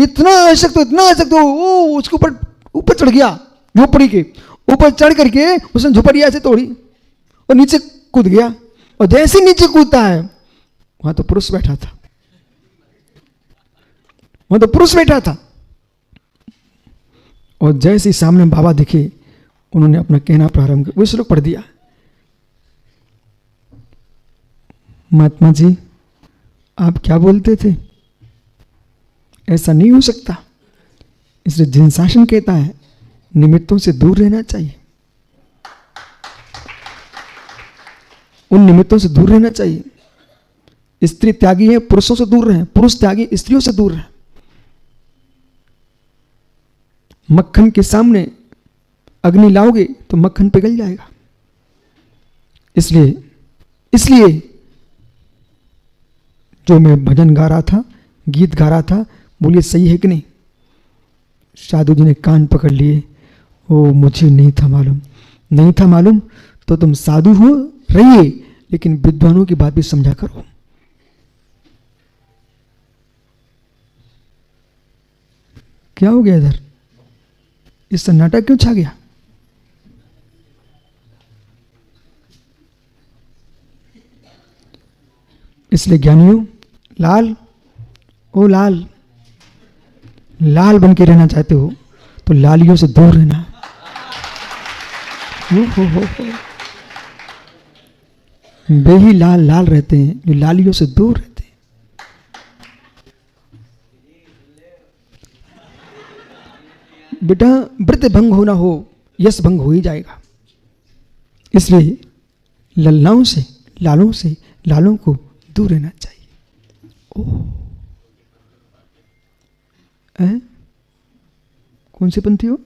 इतना आसक्त हो, वो उसके ऊपर चढ़ गया, झोपड़ी के ऊपर चढ़ करके उसने झोपड़ी ऐसे तोड़ी और नीचे कूद गया। और जैसे नीचे कूदता है वहां तो पुरुष बैठा था, और जैसे ही सामने बाबा दिखे उन्होंने अपना कहना प्रारंभ किया। वो श्लोक पढ़ दिया, महात्मा जी आप क्या बोलते थे, ऐसा नहीं हो सकता। इसलिए जिन शासन कहता है निमित्तों से दूर रहना चाहिए, उन निमित्तों से दूर रहना चाहिए। स्त्री त्यागी है, पुरुषों से दूर रहें, पुरुष त्यागी स्त्रियों से दूर रहें। मक्खन के सामने अग्नि लाओगे तो मक्खन पिघल जाएगा। इसलिए जो मैं भजन गा रहा था, गीत गा रहा था, बोलिए सही है कि नहीं? साधु जी ने कान पकड़ लिए, ओ मुझे नहीं था मालूम तो तुम साधु हो रहिए, लेकिन विद्वानों की बात भी समझा करो। क्या हो गया इधर? इस सन्नाटा क्यों छा गया? इसलिए ज्ञानियों, लाल बन के रहना चाहते हो तो लालियों से दूर रहना। हो। वे ही लाल रहते हैं जो लालियों से दूर रहते हैं। बेटा व्रत भंग होना हो, यश भंग हो ही जाएगा। इसलिए लालों को दूर रहना चाहिए। कौन सी पंथी हो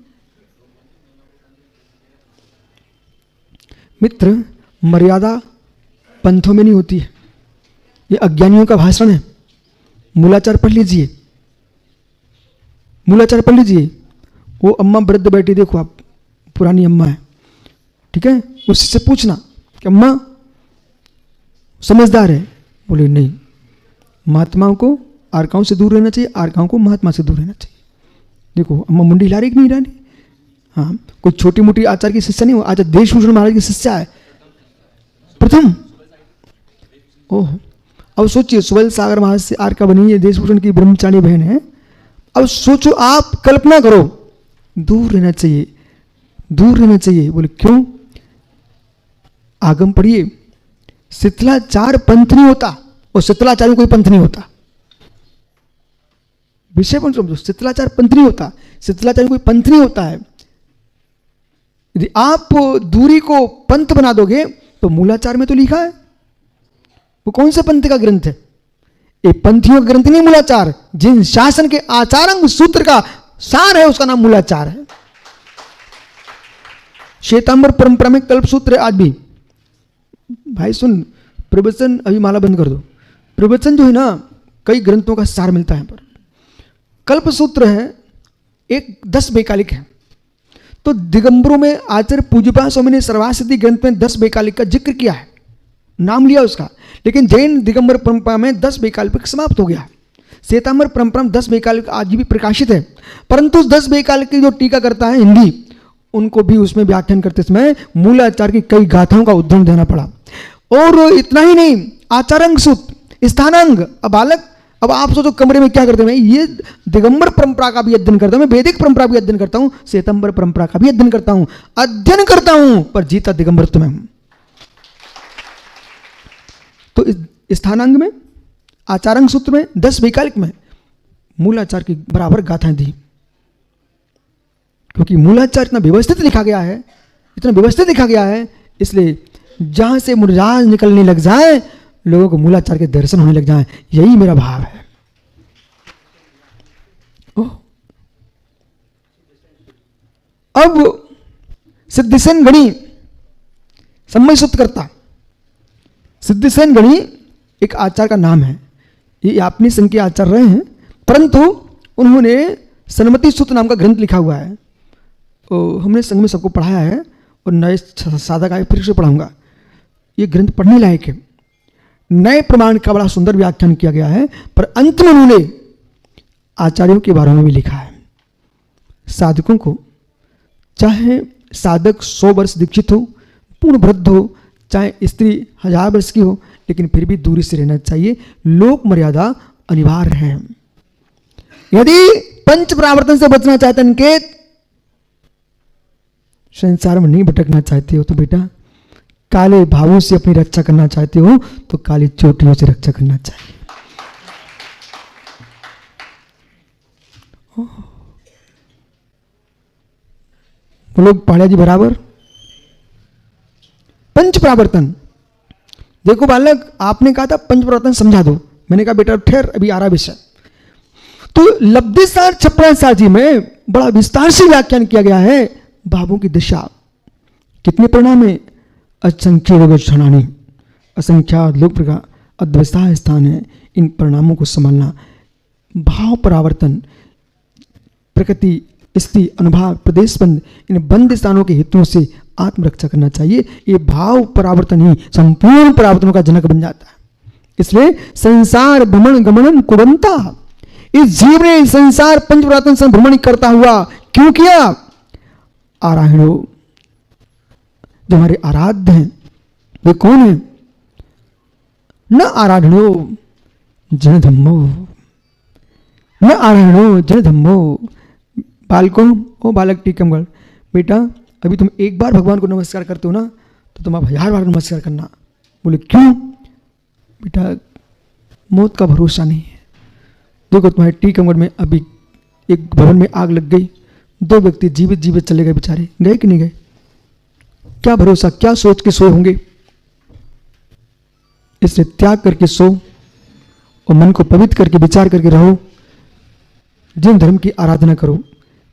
मित्र? मर्यादा पंथों में नहीं होती है, ये अज्ञानियों का भाषण है। मूलाचार पढ़ लीजिए। वो अम्मा वृद्ध बैठी, देखो आप, पुरानी अम्मा है, ठीक है, उससे पूछना कि अम्मा समझदार है? बोले नहीं, महात्माओं को आर्काओं से दूर रहना चाहिए, आर्काओं को महात्मा से दूर रहना चाहिए। देखो अम्मा मुंडी ला रही कि नहीं ला रही? हाँ, कोई छोटी मोटी आचार्य की शिष्या नहीं हो, आचार्य देशभूषण महाराज की शिष्या है प्रथम। ओह, अब सोचिए सुबल सागर महाराज से आर्का बनी है, देशभूषण की ब्रह्मचारी बहन है। अब सोचो, आप कल्पना करो, दूर रहना चाहिए। बोले क्यों? आगम पढ़िए, शिथिलाचार पंथ नहीं होता, और शिथिलाचार में कोई पंथ नहीं होता। विषय पर समझो, शिथिलाचार पंथ नहीं होता, शिथिलाचार में कोई पंथ नहीं होता है। यदि आप दूरी को पंथ बना दोगे तो मूलाचार में तो लिखा है। वो कौन से पंथ का ग्रंथ है? ये पंथियों का ग्रंथ नहीं मूलाचार। जिन शासन के आचारांग सूत्र का सार है उसका नाम मूलाचार है। श्वेतांबर परंपरा में कल्प सूत्र है आज भी। भाई सुन, प्रवचन अभी माला बंद कर दो। प्रवचन जो है ना, कई ग्रंथों का सार मिलता है यहाँ पर। कल्प सूत्र है, एक 10 वैकालिक है। तो दिगंबरों में आचार्य पूज्यपाद स्वामी ने सर्वासिद्धि ग्रंथ में 10 वैकालिक का जिक्र किया है, नाम लिया उसका। लेकिन जैन दिगंबर परंपरा में 10 वैकालिक समाप्त हो गया। श्वेतांबर परंपरा में 10 वैकालिक आज भी प्रकाशित है, परंतु 10 वैकालिक की जो टीका करता है हिंदी, उनको भी उसमें व्याख्यान करते समय मूलाचार की कई गाथाओं का उद्धरण देना पड़ा। और इतना ही नहीं, आचारांग सूत्र, स्थानांग। अब आप सोचो कमरे में क्या करते हैं? ये दिगंबर परंपरा का भी अध्ययन करता हूं, मैं वैदिक परंपरा भी अध्ययन करता हूं, श्वेतांबर परंपरा का भी अध्ययन करता हूं, पर जीता दिगंबर तो मैं हूं। तो इस स्थानांग में, आचारांग सूत्र में, 10 वैकालिक में मूलाचार की बराबर गाथाएं दी। क्योंकि मूलाचार इतना व्यवस्थित लिखा गया है, इसलिए जहां से मुरझाज निकलने लग जाए, लोगों को मूलाचार के दर्शन होने लग जाए, यही मेरा भाव है। अब सिद्धिसेन गणी समय सूत्रकर्ता, सिद्धिसेन गणी एक आचार्य का नाम है। ये अपनी संघ के आचार्य रहे हैं, परंतु उन्होंने सन्मति सूत्र नाम का ग्रंथ लिखा हुआ है। तो हमने संघ में सबको पढ़ाया है, और नए साधक आए फिर से पढ़ाऊंगा। ये ग्रंथ पढ़ने लायक है। नए प्रमाण का बड़ा सुंदर व्याख्यान किया गया है, पर अंत में उन्होंने आचार्यों के बारे में भी लिखा है। साधकों को, चाहे साधक 100 वर्ष दीक्षित हो, पूर्ण वृद्ध हो, चाहे स्त्री 1000 वर्ष की हो, लेकिन फिर भी दूरी से रहना चाहिए। लोक मर्यादा अनिवार्य है। यदि पंच परावर्तन से बचना चाहते हैं, अनिकेत संसार में नहीं भटकना चाहते हो तो बेटा काले भावों से अपनी रक्षा करना चाहते हो तो काली चोटियों से रक्षा करना चाहिए। लोग पाड़िया जी बराबर। पंच परावर्तन, देखो बालक, आपने कहा था पंच परावर्तन समझा दो। मैंने कहा बेटा ठहर, अभी आ रहा विषय। तो लब्धिसार 56 जी में बड़ा विस्तार से व्याख्यान किया गया है भावों की दिशा। कितने परिणाम है? असंख्य लोग क्षणानी, असंख्यात लोक प्रकार, अद्वैता स्थान है। इन परिणामों को संभालना, भाव परावर्तन, प्रकृति, स्थिति, अनुभाव, प्रदेश बंद, इन बंद स्थानों के हितों से आत्मरक्षा करना चाहिए। ये भाव परावर्तन ही संपूर्ण परावर्तनों का जनक बन जाता है। इसलिए संसार भ्रमण गमन कुरंता, इस जीव ने संसार पंच परावर्तन से भ्रमण करता हुआ क्यों किया? आरायणो, जो हमारे आराध्य हैं वे कौन है? न आराधनो जन धम्मो, न आराधनो जन धम्मो। बालकों, ओ बालक टीकमगढ़, बेटा अभी तुम एक बार भगवान को नमस्कार करते हो ना, तो तुम अब 1000 बार नमस्कार करना। बोले क्यों? बेटा मौत का भरोसा नहीं है। देखो तुम्हारे टीकमगढ़ में अभी एक भवन में आग लग गई, 2 व्यक्ति जीवित जीवित चले गए, बेचारे गए कि नहीं गए? क्या भरोसा, क्या सोच के सोए होंगे? इसलिए त्याग करके सो और मन को पवित्र करके विचार करके रहो। जिन धर्म की आराधना करो,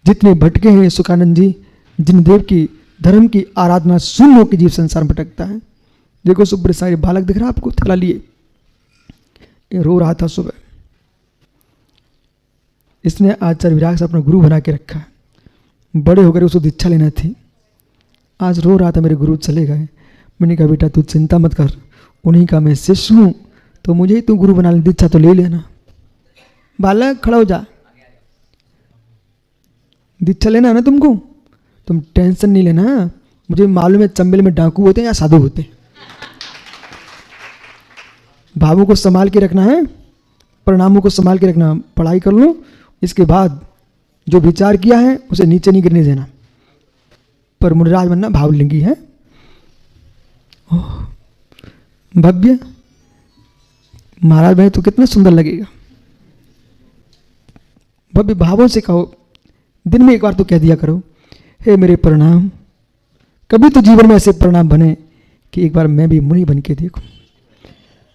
जितने भटके हैं सुखानंद जी, जिन देव की धर्म की आराधना शून्य होकर जीव संसार में भटकता है। देखो सुब्र सारे बालक दिख रहा आपको, थैला लिए रो रहा था सुबह। इसने आचार्य विराग से अपना गुरु बना के रखा है। बड़े होकर उसको दीक्षा लेना थी, आज रो रहा था मेरे गुरु चले गए। मैंने कहा बेटा तू चिंता मत कर, उन्हीं का मैं शिष्य हूँ, तो मुझे ही तू गुरु बना ले, दीक्षा तो ले लेना। बालक खड़ा हो जा, दीक्षा लेना है ना तुमको, तुम टेंशन नहीं लेना। मुझे मालूम है चंबेल में डाकू होते हैं या साधु होते हैं। भावों को संभाल के रखना है, परिणामों को संभाल के रखना। पढ़ाई कर लो, इसके बाद जो विचार किया है उसे नीचे नहीं गिरने देना। पर मुनिराज बनना भावलिंगी है। भव्य महाराज भाई तो कितना सुंदर लगेगा। भव्य भावों से कहो, दिन में एक बार तो कह दिया करो, हे मेरे प्रणाम। कभी तो जीवन में ऐसे प्रणाम बने कि एक बार मैं भी मुनि बन के देखूं।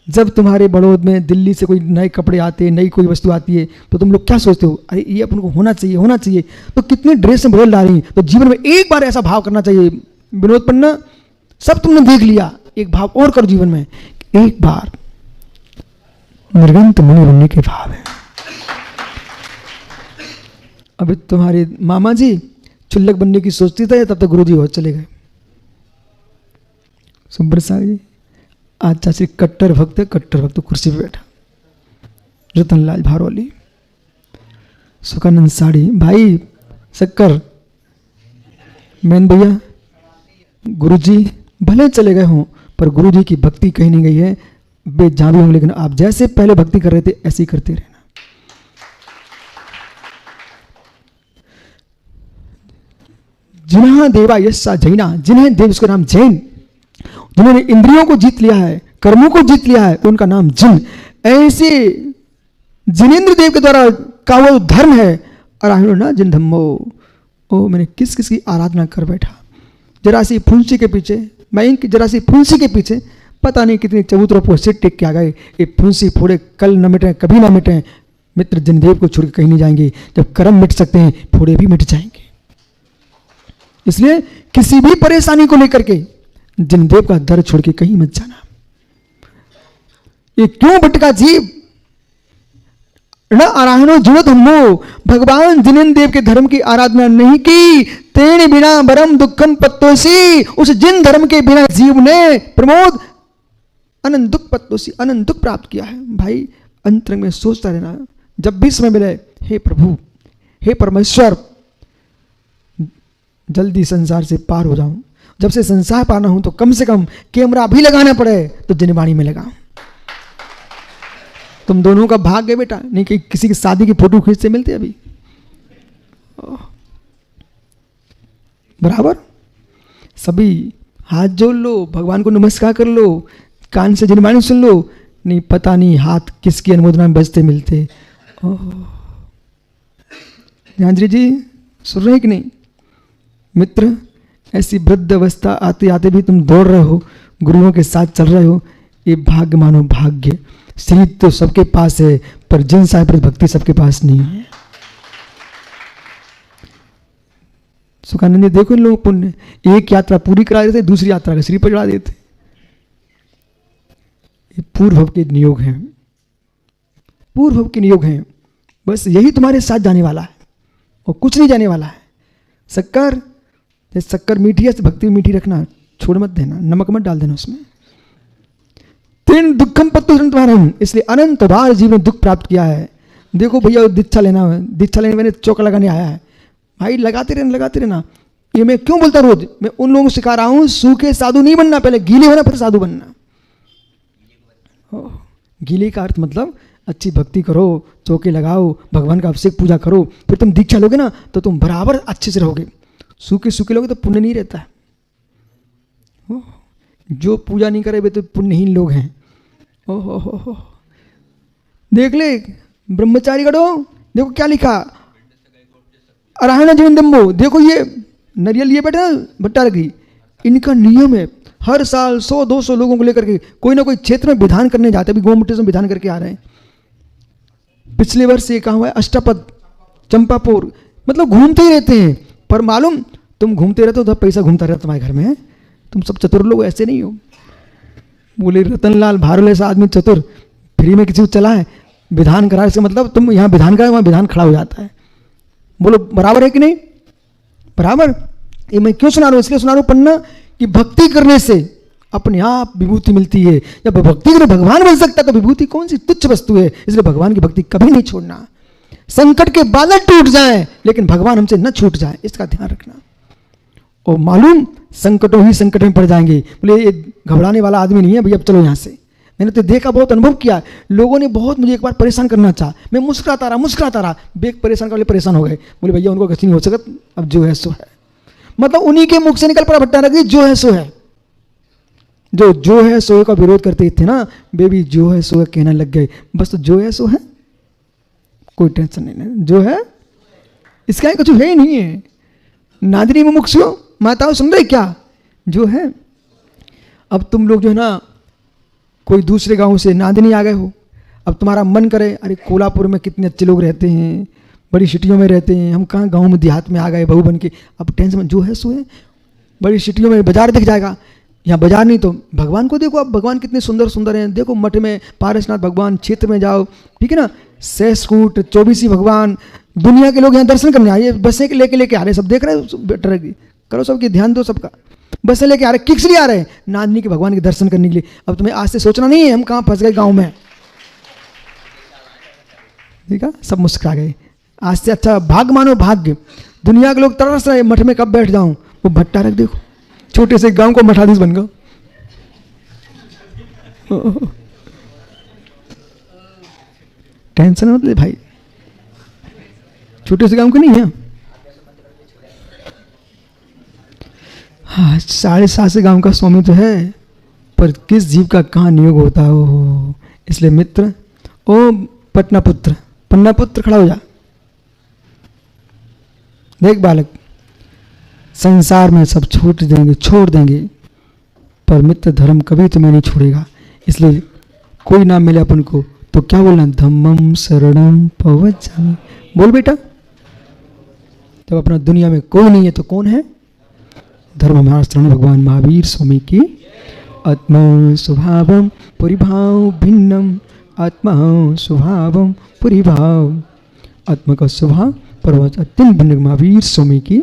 जब तुम्हारे बड़ौद में दिल्ली से कोई नए कपड़े आते हैं, नई कोई वस्तु आती है, तो तुम लोग क्या सोचते हो? अरे ये अपन को होना चाहिए, होना चाहिए। तो कितनी ड्रेस में बदल डाली। तो जीवन में एक बार ऐसा भाव करना चाहिए। विनोद पन्ना, सब तुमने देख लिया, एक भाव और करो जीवन में, एक बार निर्गंत मुनि बनने के भाव है। अभी तुम्हारे मामा जी चुल्लक बनने की सोचती था, तब तक गुरु जी बहुत चले गए। सुब्रसाद जी आज चाची कट्टर भक्त कुर्सी पे बैठा। रतनलाल भारौली, सुखानंद साड़ी, भाई शक्कर, मैन भैया, गुरुजी भले चले गए हों पर गुरुजी की भक्ति कहीं नहीं गई है। वे जहाँ भी होंगे, लेकिन आप जैसे पहले भक्ति कर रहे थे ऐसे ही करते रहना। जिन्हा देवा यस्सा जैना, जिन्हें देव उसका नाम जैन, जिन्होंने इंद्रियों को जीत लिया है, कर्मों को जीत लिया है, उनका नाम जिन। ऐसे जिनेन्द्र देव के द्वारा का वो धर्म है। अराहिणो ना जिन धम्मो। ओ मैंने किस किस की आराधना कर बैठा। जरा सी फुंसी के पीछे, मैं इनकी जरा सी फुंसी के पीछे पता नहीं कितनी चबूतरों पर सिर टिक के आ गए। ये फुंसी फोड़े कल न मिटे, कभी ना मिटे। मित्र जिनदेव को छोड़ के कहीं नहीं जाएंगे। जब कर्म मिट सकते हैं, फोड़े भी मिट जाएंगे। इसलिए किसी भी परेशानी को लेकर के जिनदेव का दर छोड़ के कहीं मत जाना। ये क्यों भटका जीव? न आराधनो जुड़त हमो, भगवान जिनेन्द्र देव के धर्म की आराधना नहीं की, तेरे बिना बरम दुखम पत्तोसी। उस जिन धर्म के बिना जीव ने प्रमोद अनंत दुख पत्तोसी, अनंत दुख प्राप्त किया है। भाई अंतरंग में सोचता रहना, जब भी समय मिले, हे प्रभु, हे परमेश्वर, जल्दी संसार से पार हो जाऊं। जब से संसार पार ना हूं तो कम से कम कैमरा भी लगाना पड़े तो जनवाणी में लगाऊं। तुम दोनों का भाग्य है बेटा, नहीं कि किसी की शादी की फोटो खींच से मिलते अभी। बराबर, सभी हाथ जोड़ लो, भगवान को नमस्कार कर लो, कान से जनवाणी सुन लो। नहीं पता नहीं हाथ किसकी अनुमोदना में बजते मिलते। ध्यानजी जी सुन रहे कि नहीं? मित्र, ऐसी वृद्ध अवस्था आते आते भी तुम दौड़ रहे हो, गुरुओं के साथ चल रहे हो, ये भाग्य मानो भाग्य। शरीर तो सबके पास है, पर जिन साहिब पर भक्ति सबके पास नहीं है। सुखानंद जी देखो इन लोगों पुण्य, एक यात्रा पूरी करा देते, दूसरी यात्रा का श्री पर चढ़ा देते। ये पूर्व भव के नियोग हैं, पूर्व भव के नियोग हैं। बस यही तुम्हारे साथ जाने वाला है और कुछ नहीं जाने वाला है। शक्कर, शक्कर मीठी है, भक्ति मीठी रखना, छोड़ मत देना, नमक मत डाल देना उसमें। तीन दुखम पत्तु तुम्हारा, इसलिए अनंत बार जीवन में दुख प्राप्त किया है। देखो भैया दीक्षा लेना है, दीक्षा लेने मैंने चौका लगाने आया है, भाई लगाते रहना। ये मैं क्यों बोलता रोज, मैं उन लोगों को सिखा रहा हूं, सूखे साधु नहीं बनना, पहले गीले होना फिर साधु बनना। गीले का अर्थ मतलब अच्छी भक्ति करो, चौके लगाओ, भगवान का अभिषेक पूजा करो, फिर तुम दीक्षा लोगे ना तो तुम बराबर अच्छे से रहोगे। सूखे सूखे लोगे तो पुण्य नहीं रहता है। जो पूजा नहीं करे वे तो पुण्यहीन लोग हैं। ओहो, देख ले ब्रह्मचारी गढ़ो, देखो क्या लिखा, अराहना जीवन दम्बो। देखो ये नरियल लिए बैठे भट्टा रखी, इनका नियम है हर साल 100-200 लोगों को लेकर के कोई ना कोई क्षेत्र में विधान करने जाते, अभी गोमुट्टी से विधान करके आ रहे हैं। पिछले वर्ष ये कहा हुआ है अष्टापद, चंपापुर, मतलब घूमते ही रहते हैं। पर मालूम तुम घूमते रहते हो तो पैसा घूमता रहता तुम्हारे घर में। तुम सब चतुर लोग ऐसे नहीं हो। बोले रतनलाल भारोल ऐसा आदमी चतुर, फ्री में किसी को चला है, विधान करा, इसका मतलब तुम यहाँ विधान कराए वहाँ विधान खड़ा हो जाता है। बोलो बराबर है कि नहीं? बराबर। ये मैं क्यों सुना रहा हूँ? इसलिए सुना रहा हूँ पन्ना कि भक्ति करने से अपने आप विभूति मिलती है। जब भक्ति करे भगवान बन सकता है तो विभूति कौन सी तुच्छ वस्तु है। इसलिए भगवान की भक्ति कभी नहीं छोड़ना। संकट के बादल टूट जाएं लेकिन भगवान हमसे न छूट जाए, इसका ध्यान रखना। और मालूम संकटों ही संकट में पड़ जाएंगे। बोले ये घबराने वाला आदमी नहीं है भैया, अब चलो यहाँ से। मैंने तो देखा, बहुत अनुभव किया। लोगों ने बहुत मुझे एक बार परेशान करना चाहा, मैं मुस्कुराता रहा, बेग परेशान कर परेशान हो गए। बोले भैया उनको कुछ नहीं हो सकता, अब जो है सो है। मतलब उन्हीं के मुख से निकल पड़ा भट्टा रखी, जो है सो है। जो है सो का विरोध करते थे ना, बेबी जो है सो है कहना लग गए। बस तो जो है सो है, कोई टेंशन नहीं, जो है इसका कुछ है ही नहीं है। नादिनी मुमुक्षु माताओं सुन रहे क्या? जो है। अब तुम लोग जो है ना कोई दूसरे गांव से नादिनी आ गए हो, अब तुम्हारा मन करे अरे कोल्हापुर में कितने अच्छे लोग रहते हैं, बड़ी सिटियों में रहते हैं, हम कहाँ गांव में देहात में आ गए बहू बन के। अब टेंशन, जो है सो है। बड़ी सिटियों में बाजार दिख जाएगा, यहाँ बाजार नहीं तो भगवान को देखो। अब भगवान कितने सुंदर सुंदर हैं। देखो मठ में पारसनाथ भगवान, क्षेत्र में जाओ, ठीक है ना, सहस्कूट, चौबीसी भगवान, दुनिया के लोग यहाँ दर्शन करने आए, बसें लेके आ रहे, सब देख रहे हो, करो सबके ध्यान दो सबका। बसें लेके आ रहे, किस लिए आ रहे हैं? नादिनी के भगवान के दर्शन करने के लिए। अब तुम्हें आज से सोचना नहीं है हम कहाँ फंस गए गाँव में, ठीक है। सब मुस्कुरा गए। आज से अच्छा भाग्य मानो भाग्य। दुनिया के लोग तरस रहे मठ में कब बैठ जाऊं। वो भट्टा रख देखो, छोटे से गांव को मठाधीश बन गया। टेंशन मत ले भाई, छोटे से गांव के नहीं है। हाँ 7.5 गांव का स्वामी तो है, पर किस जीव का कहाँ नियोग होता हो। इसलिए मित्र, ओ पन्ना पुत्र खड़ा हो जा। देख बालक, संसार में सब छोड़ देंगे, पर मित्र धर्म कभी तुम्हें नहीं छोड़ेगा। इसलिए कोई नाम मिले अपन को तो क्या बोलना, धम्मम शरणम पवज्जामि। बोल बेटा, जब अपना दुनिया में कोई नहीं है तो कौन है? धर्म हमारा शरण भगवान महावीर स्वामी की। आत्मा स्वभावम परिभाव भिन्नम, आत्मा स्वभावम परिभाव। आत्मा का स्वभाव पर अत्यंत भिन्न महावीर स्वामी की।